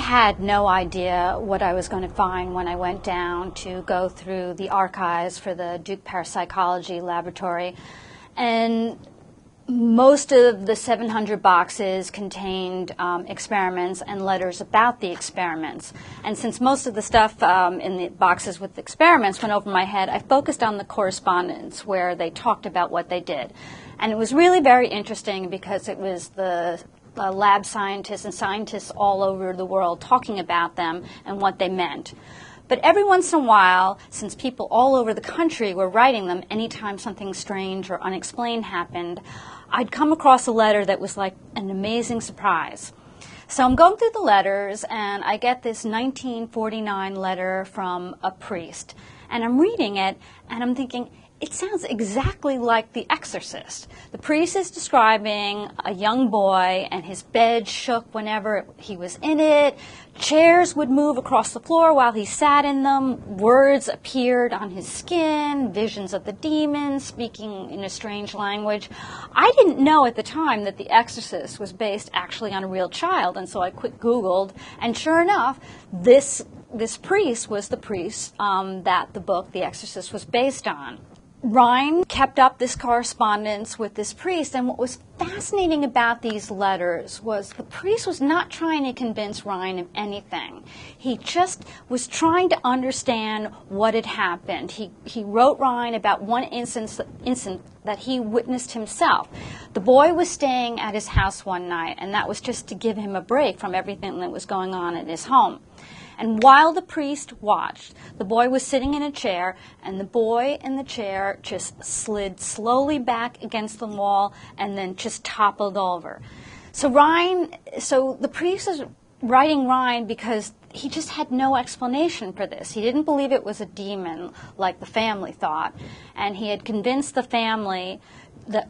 had no idea what I was going to find when I went down to go through the archives for the Duke Parapsychology Laboratory. And most of the 700 boxes contained experiments and letters about the experiments. And since most of the stuff in the boxes with the experiments went over my head, I focused on the correspondence where they talked about what they did. And it was really very interesting because it was the lab scientists and scientists all over the world talking about them and what they meant. But every once in a while, since people all over the country were writing them anytime something strange or unexplained happened, I'd come across a letter that was like an amazing surprise. So I'm going through the letters, and I get this 1949 letter from a priest. And I'm reading it, and I'm thinking, it sounds exactly like The Exorcist. The priest is describing a young boy, and his bed shook whenever he was in it. Chairs would move across the floor while he sat in them. Words appeared on his skin, visions of the demons, speaking in a strange language. I didn't know at the time that The Exorcist was based actually on a real child, and so I quick Googled, and sure enough, this priest was the priest that the book The Exorcist was based on. Rhine kept up this correspondence with this priest, and what was fascinating about these letters was the priest was not trying to convince Rhine of anything. He just was trying to understand what had happened. He wrote Rhine about one incident that he witnessed himself. The boy was staying at his house one night, and that was just to give him a break from everything that was going on at his home. And while the priest watched, the boy was sitting in a chair, and the boy in the chair just slid slowly back against the wall and then just toppled over. So the priest is writing Rhine because he just had no explanation for this. He didn't believe it was a demon like the family thought, and he had convinced the family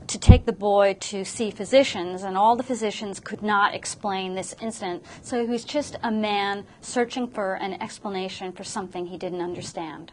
to take the boy to see physicians, and all the physicians could not explain this incident. So he was just a man searching for an explanation for something he didn't understand.